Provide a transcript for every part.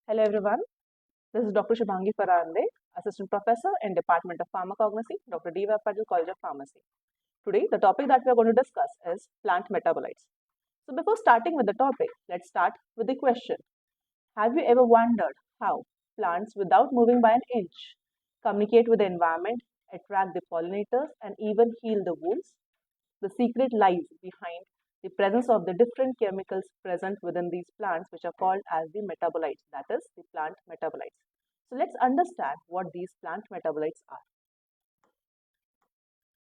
Hello everyone, this is Dr. Shubangi Pharande, Assistant Professor in Department of Pharmacognosy, Dr. Patil College of Pharmacy. Today, the topic that we are going to discuss is plant metabolites. So before starting with the topic, let's start with the question. Have you ever wondered how plants without moving by an inch communicate with the environment, attract the pollinators and even heal the wounds? The secret lies behind the presence of the different chemicals present within these plants, which are called as the metabolites, that is, the plant metabolites. So let's understand what these plant metabolites are.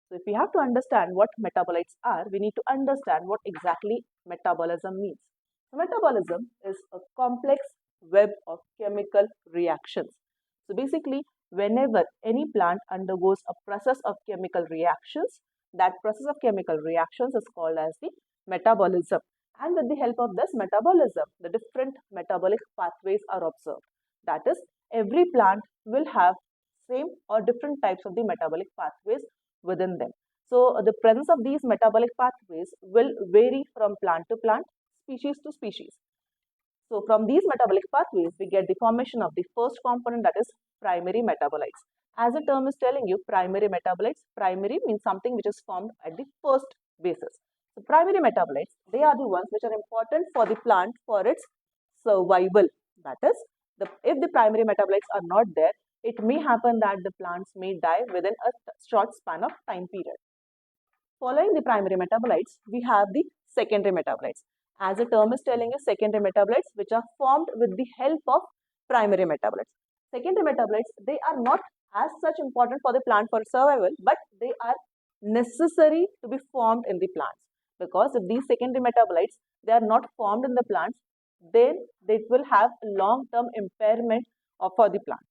So if we have to understand what metabolites are, we need to understand what exactly metabolism means. So metabolism is a complex web of chemical reactions. So basically, whenever any plant undergoes a process of chemical reactions, that process of chemical reactions is called as the metabolism. And with the help of this metabolism, the different metabolic pathways are observed. That is, every plant will have same or different types of the metabolic pathways within them. So the presence of these metabolic pathways will vary from plant to plant, species to species. So from these metabolic pathways, we get the formation of the first component, that is primary metabolites. As the term is telling you, primary metabolites, primary means something which is formed at the first basis. So primary metabolites, they are the ones which are important for the plant for its survival. That is, if the primary metabolites are not there, it may happen that the plants may die within a short span of time period. Following the primary metabolites, we have the secondary metabolites. As the term is telling you, secondary metabolites which are formed with the help of primary metabolites. Secondary metabolites, they are not as such important for the plant for survival, but they are necessary to be formed in the plants. Because if these secondary metabolites, they are not formed in the plants, then they will have long-term impairment for the plant.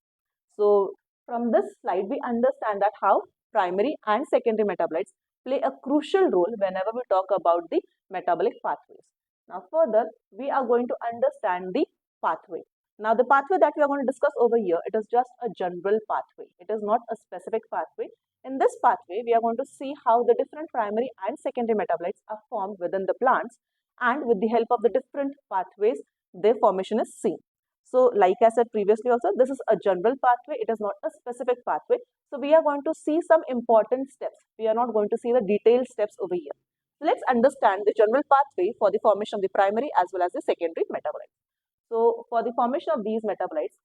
So from this slide, we understand that how primary and secondary metabolites play a crucial role whenever we talk about the metabolic pathways. Now further, we are going to understand the pathway. Now the pathway that we are going to discuss over here, it is just a general pathway. It is not a specific pathway. In this pathway, we are going to see how the different primary and secondary metabolites are formed within the plants, and with the help of the different pathways, their formation is seen. So like I said previously also, this is a general pathway. It is not a specific pathway. So we are going to see some important steps. We are not going to see the detailed steps over here. So let's understand the general pathway for the formation of the primary as well as the secondary metabolites. So for the formation of these metabolites,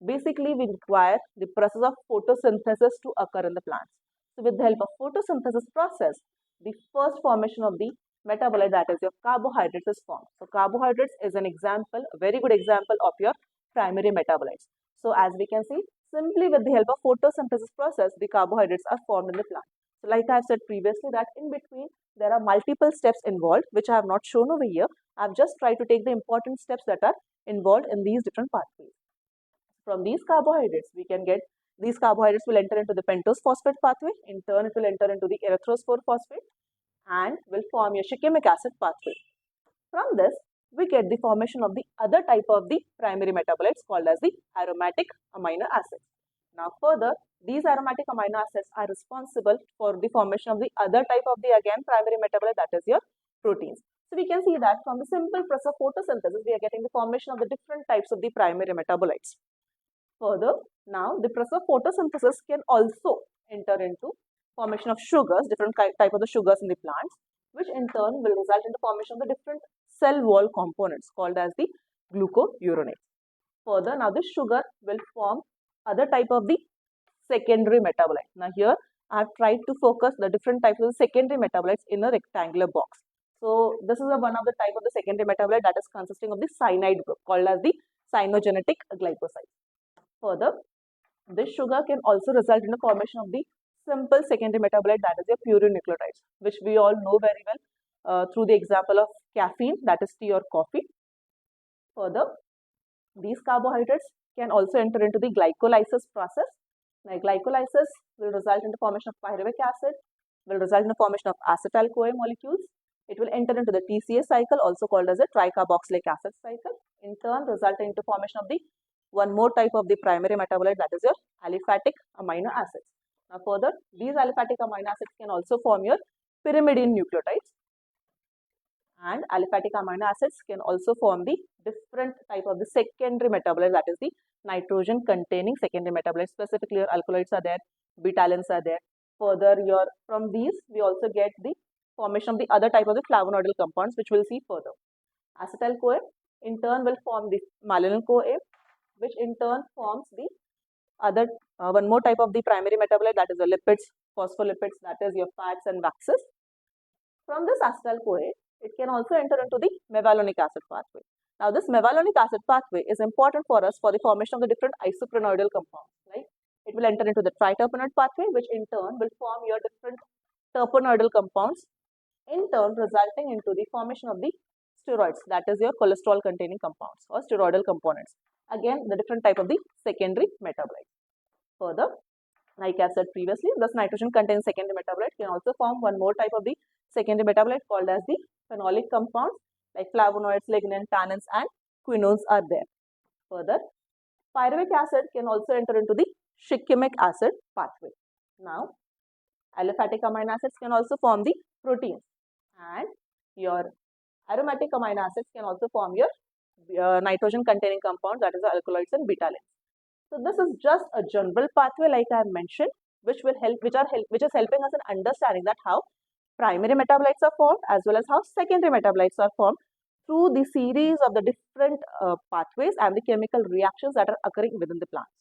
basically we require the process of photosynthesis to occur in the plants. So with the help of photosynthesis process, the first formation of the metabolite, that is your carbohydrates, is formed. So carbohydrates is an example, a very good example of your primary metabolites. So as we can see, simply with the help of photosynthesis process, the carbohydrates are formed in the plant. So like I have said previously that in between there are multiple steps involved which I have not shown over here. I have just tried to take the important steps that are involved in these different pathways. From these carbohydrates, we can get, these carbohydrates will enter into the pentose phosphate pathway. In turn, it will enter into the erythrophosphate phosphate and will form your shikimic acid pathway. From this, we get the formation of the other type of the primary metabolites called as the aromatic amino acids. Now further, these aromatic amino acids are responsible for the formation of the other type of the again primary metabolite, that is your proteins. So we can see that from the simple process of photosynthesis, we are getting the formation of the different types of the primary metabolites. Further, now the process of photosynthesis can also enter into formation of sugars, different type of the sugars in the plants, which in turn will result in the formation of the different cell wall components called as the glucouronate. Further, now this sugar will form other type of the secondary metabolite. Now here I have tried to focus the different types of the secondary metabolites in a rectangular box. So this is one of the type of the secondary metabolite that is consisting of the cyanide group called as the cyanogenetic glycosides. Further, this sugar can also result in the formation of the simple secondary metabolite, that is your purine nucleotides, which we all know very well through the example of caffeine, that is tea or coffee. Further, these carbohydrates can also enter into the glycolysis process. Now, glycolysis will result in the formation of pyruvic acid, will result in the formation of acetyl-CoA molecules. It will enter into the TCA cycle, also called as a tricarboxylic acid cycle, in turn resulting into formation of the one more type of the primary metabolite, that is your aliphatic amino acids. Now further, these aliphatic amino acids can also form your pyrimidine nucleotides, And aliphatic amino acids can also form the different type of the secondary metabolite, that is the nitrogen containing secondary metabolite. Specifically, your alkaloids are there, betalins are there. Further, from these we also get the formation of the other type of the flavonoidal compounds, which we'll see further. Acetyl CoA in turn will form the malonyl CoA, which in turn forms the other one more type of the primary metabolite, that is the lipids, phospholipids, that is your fats and waxes. From this acetyl CoA, it can also enter into the mevalonic acid pathway. Now, this mevalonic acid pathway is important for us for the formation of the different isoprenoidal compounds. Right? It will enter into the triterpenoid pathway, which in turn will form your different terpenoidal compounds, in turn resulting into the formation of the steroids, that is your cholesterol containing compounds or steroidal components. Again, the different type of the secondary metabolite. Further, like I said previously, this nitrogen containing secondary metabolite can also form one more type of the secondary metabolite called as the phenolic compounds, like flavonoids, lignin, tannins and quinones are there. Further, pyruvic acid can also enter into the shikimic acid pathway. Now, aliphatic amino acids can also form the proteins, and your aromatic amino acids can also form your nitrogen containing compounds, that is the alkaloids and betalins. So this is just a general pathway, like I have mentioned, which is helping us in understanding that how primary metabolites are formed as well as how secondary metabolites are formed through the series of the different pathways and the chemical reactions that are occurring within the plants.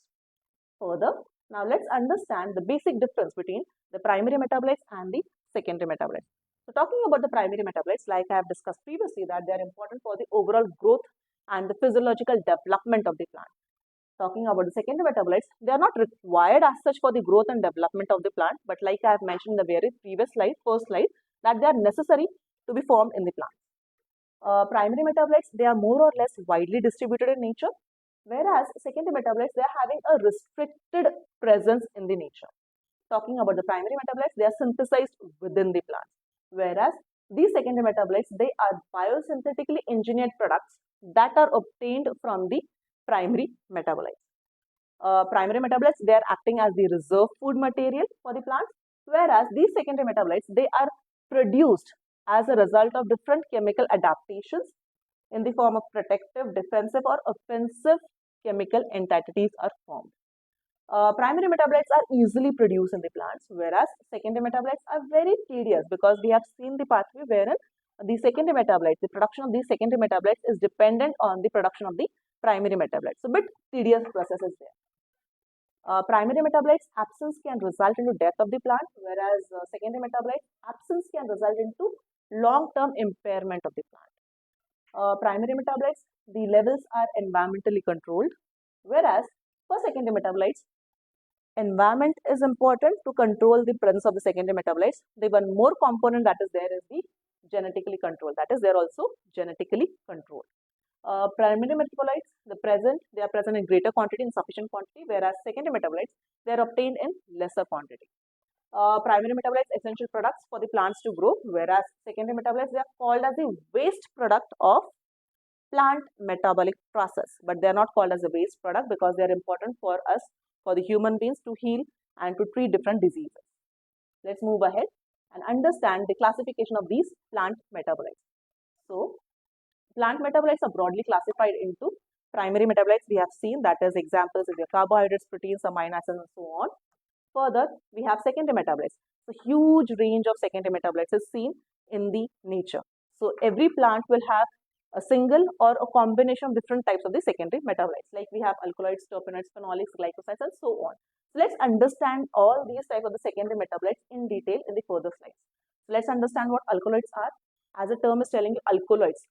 Further, now let's understand the basic difference between the primary metabolites and the secondary metabolites. So talking about the primary metabolites, like I have discussed previously, that they are important for the overall growth and the physiological development of the plant. Talking about the secondary metabolites, they are not required as such for the growth and development of the plant, but like I have mentioned in the very previous slide, first slide, that they are necessary to be formed in the plant. Primary metabolites, they are more or less widely distributed in nature, whereas secondary metabolites, they are having a restricted presence in the nature. Talking about the primary metabolites, they are synthesized within the plant, whereas these secondary metabolites, they are biosynthetically engineered products that are obtained from the primary metabolites. Primary metabolites, they are acting as the reserve food material for the plants, whereas these secondary metabolites, they are produced as a result of different chemical adaptations in the form of protective, defensive or offensive chemical entities are formed. Primary metabolites are easily produced in the plants, whereas secondary metabolites are very tedious, because we have seen the pathway wherein the secondary metabolites, the production of these secondary metabolites is dependent on the production of the primary metabolites. So, bit tedious process is there. Primary metabolites absence can result into death of the plant, whereas secondary metabolites absence can result into long-term impairment of the plant. Primary metabolites, the levels are environmentally controlled, whereas for secondary metabolites, environment is important to control the presence of the secondary metabolites. The one more component that is there is the genetically controlled, that is they are also genetically controlled. Primary metabolites, they are present in greater quantity, in sufficient quantity, whereas secondary metabolites, they are obtained in lesser quantity. Primary metabolites, essential products for the plants to grow, whereas secondary metabolites, they are called as the waste product of plant metabolic process, but they are not called as a waste product because they are important for us, for the human beings, to heal and to treat different diseases. Let's move ahead and understand the classification of these plant metabolites. So, plant metabolites are broadly classified into primary metabolites. We have seen, that is examples of your carbohydrates, proteins, amino acids and so on. Further, we have secondary metabolites. So, huge range of secondary metabolites is seen in the nature. So, every plant will have a single or a combination of different types of the secondary metabolites. Like we have alkaloids, terpenoids, phenolics, glycosides and so on. So, let's understand all these types of the secondary metabolites in detail in the further slides. So, let's understand what alkaloids are. As the term is telling you, alkaloids,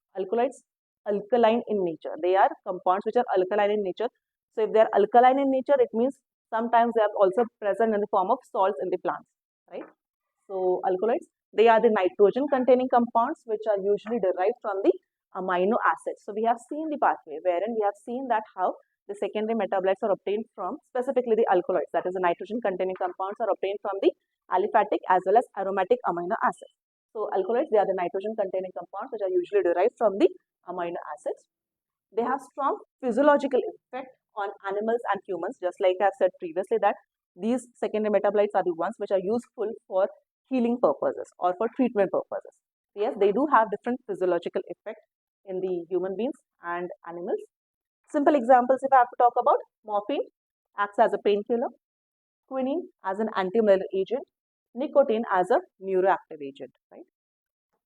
alkaline in nature. They are compounds which are alkaline in nature. So, if they are alkaline in nature, it means sometimes they are also present in the form of salts in the plants, right? So, alkaloids, they are the nitrogen containing compounds which are usually derived from the amino acids. So, we have seen the pathway wherein we have seen that how the secondary metabolites are obtained from, specifically the alkaloids, that is the nitrogen containing compounds are obtained from the aliphatic as well as aromatic amino acids. So, alkaloids, they are the nitrogen containing compounds which are usually derived from the amino acids. They have strong physiological effect on animals and humans, just like I have said previously that these secondary metabolites are the ones which are useful for healing purposes or for treatment purposes. Yes, they do have different physiological effect in the human beings and animals. Simple examples if I have to talk about, morphine acts as a painkiller, quinine as an antimalarial agent, nicotine as a neuroactive agent, right?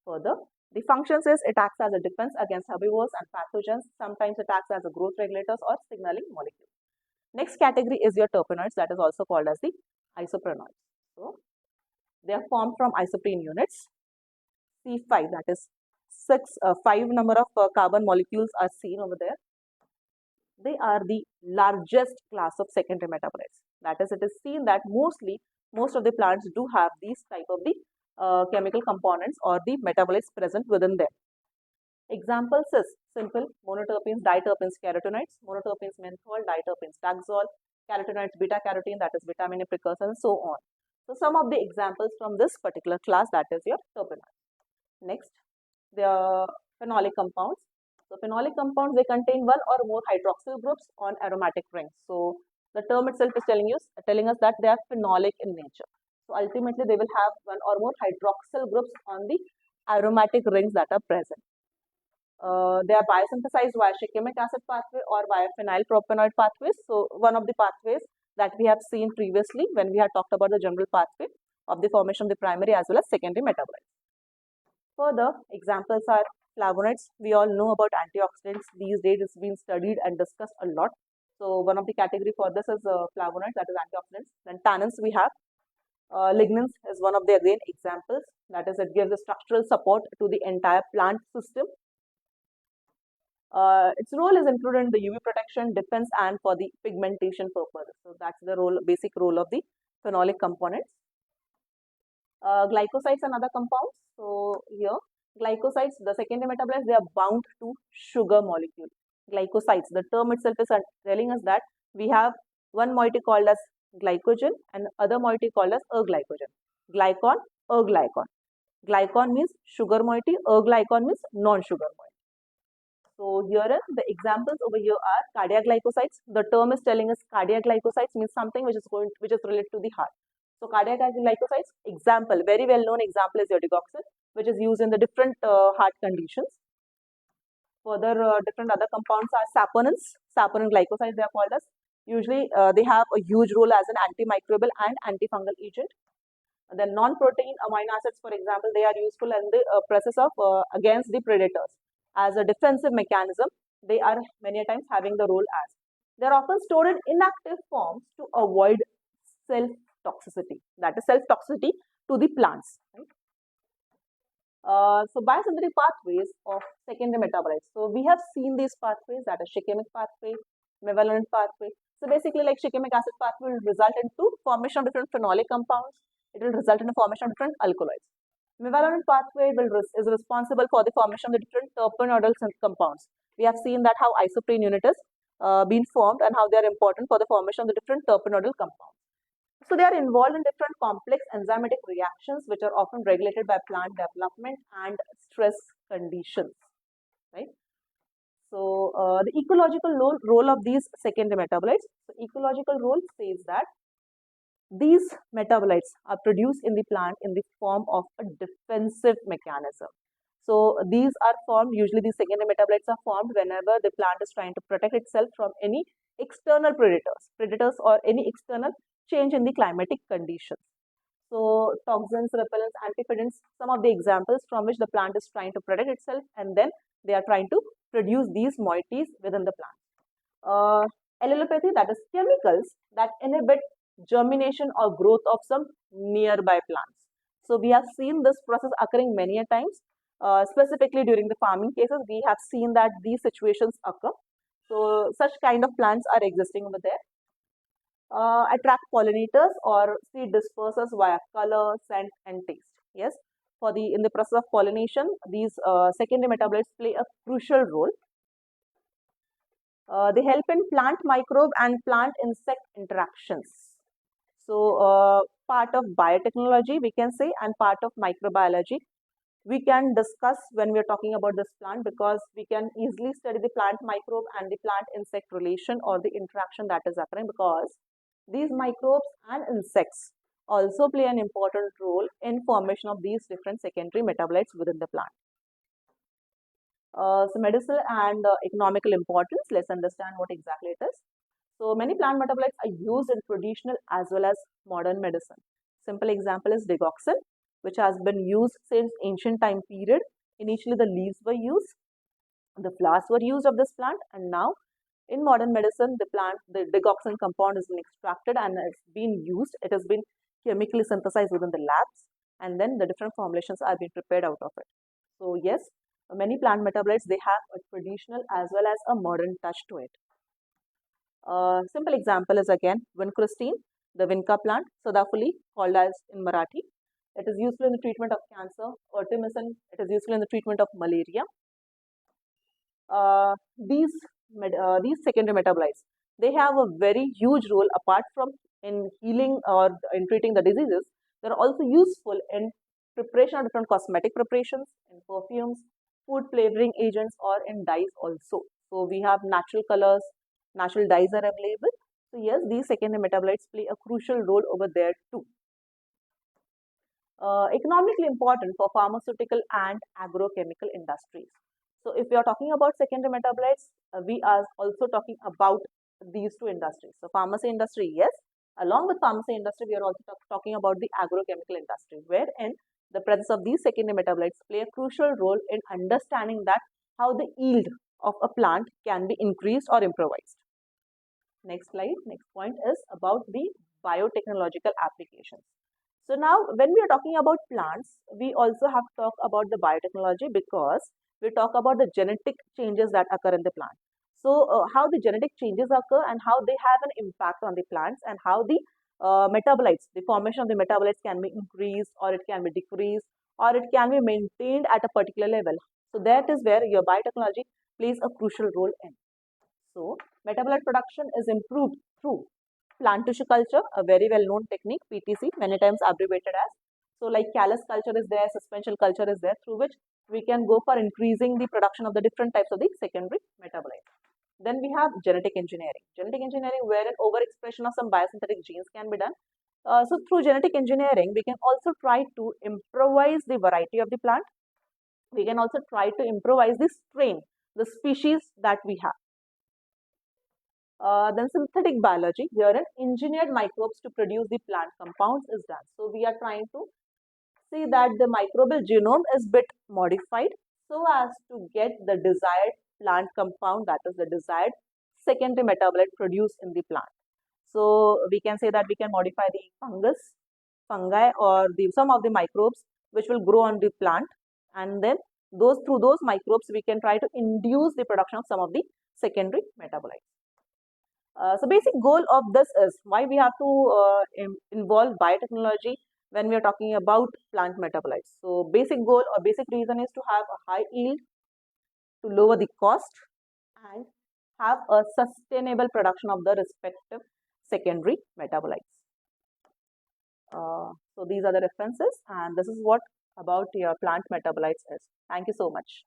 Further, the functions is it acts as a defense against herbivores and pathogens. Sometimes it acts as a growth regulators or signaling molecule. Next category is your terpenoids, that is also called as the isoprenoids. So, they are formed from isoprene units. C5, that is 5 number of carbon molecules are seen over there. They are the largest class of secondary metabolites. That is, it is seen that most of the plants do have these type of the chemical components or the metabolites present within them. Examples is simple: monoterpenes, diterpenes, carotenoids, monoterpenes menthol, diterpenes taxol, carotenoids beta carotene, that is vitamin A precursor, and so on. So some of the examples from this particular class, that is your terpenoids. Next, the phenolic compounds. So phenolic compounds, they contain one or more hydroxyl groups on aromatic rings. So the term itself is telling us that they are phenolic in nature. So ultimately, they will have one or more hydroxyl groups on the aromatic rings that are present. They are biosynthesized via shikimic acid pathway or via phenylpropanoid pathways. So one of the pathways that we have seen previously when we had talked about the general pathway of the formation of the primary as well as secondary metabolites. Further examples are flavonoids. We all know about antioxidants. These days it's been studied and discussed a lot. So one of the category for this is flavonoids, that is antioxidants. Then tannins we have. Lignans is one of the again examples. That is, it gives a structural support to the entire plant system. Its role is included in the UV protection, defense, and for the pigmentation purpose. So that's the basic role of the phenolic components. Glycosides and other compounds. So here, glycosides, the secondary metabolites, they are bound to sugar molecule. Glycosides, the term itself is telling us that we have one moiety called as glycogen and other moiety called as aglycogen. Glycon, aglycon. Glycon means sugar moiety, aglycon means non-sugar moiety. So here the examples over here are cardiac glycosides. The term is telling us cardiac glycosides means something which is related to the heart. So cardiac glycosides, example, very well known example is your digoxin, which is used in the different heart conditions. Further, different other compounds are saponins. Saponin glycosides they are called as. Usually, they have a huge role as an antimicrobial and antifungal agent. Then non-protein amino acids, for example, they are useful in the process of against the predators. As a defensive mechanism, they are many times having the role as. They are often stored in inactive forms to avoid self-toxicity. That is self-toxicity to the plants. Right? So biosynthetic pathways of secondary metabolites. So we have seen these pathways, that is shikimic pathway, mevalonate pathway. So basically, like shikimic acid pathway will result into formation of different phenolic compounds. It will result in the formation of different alkaloids. Mevalonate pathway is responsible for the formation of the different terpenoidal compounds. We have seen that how isoprene unit is been formed and how they are important for the formation of the different terpenoidal compounds. So they are involved in different complex enzymatic reactions which are often regulated by plant development and stress conditions, right? So the ecological role of these secondary metabolites. So ecological role says that these metabolites are produced in the plant in the form of a defensive mechanism. So these are formed, usually these secondary metabolites are formed whenever the plant is trying to protect itself from any external predators or any external change in the climatic conditions. So toxins, repellents, antiphedants, some of the examples from which the plant is trying to protect itself, and then they are trying to produce these moieties within the plant. Allelopathy, that is chemicals that inhibit germination or growth of some nearby plants. So we have seen this process occurring many a times. Specifically during the farming cases, we have seen that these situations occur. So such kind of plants are existing over there. Attract pollinators or seed dispersers via color, scent, and taste. Yes, in the process of pollination, these secondary metabolites play a crucial role. They help in plant microbe and plant insect interactions. So part of biotechnology we can say and part of microbiology we can discuss when we are talking about this plant, because we can easily study the plant microbe and the plant insect relation or the interaction that is occurring, because these microbes and insects also play an important role in formation of these different secondary metabolites within the plant. So medicinal and economical importance, let's understand what exactly it is. So many plant metabolites are used in traditional as well as modern medicine. Simple example is digoxin, which has been used since ancient time period. Initially the leaves were used, the flowers were used of this plant, and now in modern medicine the digoxin compound has been extracted and it's been used. It has been chemically synthesized within the labs, and then the different formulations are being prepared out of it. So yes, many plant metabolites, they have a traditional as well as a modern touch to it. Simple example is again vincristine, the vinca plant, Sadafuli called as in Marathi. It is useful in the treatment of cancer. Artemisinin, it is useful in the treatment of malaria. These secondary metabolites, they have a very huge role apart from in healing or in treating the diseases. They are also useful in preparation of different cosmetic preparations, in perfumes, food flavoring agents, or in dyes also. So we have natural colors, natural dyes are available. So yes, these secondary metabolites play a crucial role over there too. Economically important for pharmaceutical and agrochemical industries. So if we are talking about secondary metabolites, we are also talking about these two industries. So pharmacy industry, yes. Along with pharmacy industry, we are also talking about the agrochemical industry, wherein the presence of these secondary metabolites play a crucial role in understanding that how the yield of a plant can be increased or improvised. Next slide, next point is about the biotechnological applications. So now when we are talking about plants, we also have to talk about the biotechnology, because we talk about the genetic changes that occur in the plant. So how the genetic changes occur and how they have an impact on the plants, and how the metabolites, the formation of the metabolites can be increased or it can be decreased or it can be maintained at a particular level. So that is where your biotechnology plays a crucial role in. So metabolite production is improved through plant tissue culture, a very well known technique, PTC, many times abbreviated as. So like callus culture is there, suspension culture is there, through which we can go for increasing the production of the different types of the secondary metabolites. Then we have genetic engineering. Genetic engineering, wherein overexpression of some biosynthetic genes can be done. So through genetic engineering, we can also try to improvise the variety of the plant. We can also try to improvise the strain, the species that we have. Then synthetic biology, wherein engineered microbes to produce the plant compounds is done. So we are trying to see that the microbial genome is bit modified so as to get the desired plant compound, that is the desired secondary metabolite produced in the plant. So we can say that we can modify the fungi, or some of the microbes which will grow on the plant, and then through those microbes we can try to induce the production of some of the secondary metabolites. So basic goal of this is why we have to involve biotechnology when we are talking about plant metabolites. So basic goal or basic reason is to have a high yield, to lower the cost, and have a sustainable production of the respective secondary metabolites. So these are the references, and this is what about your plant metabolites is. Thank you so much.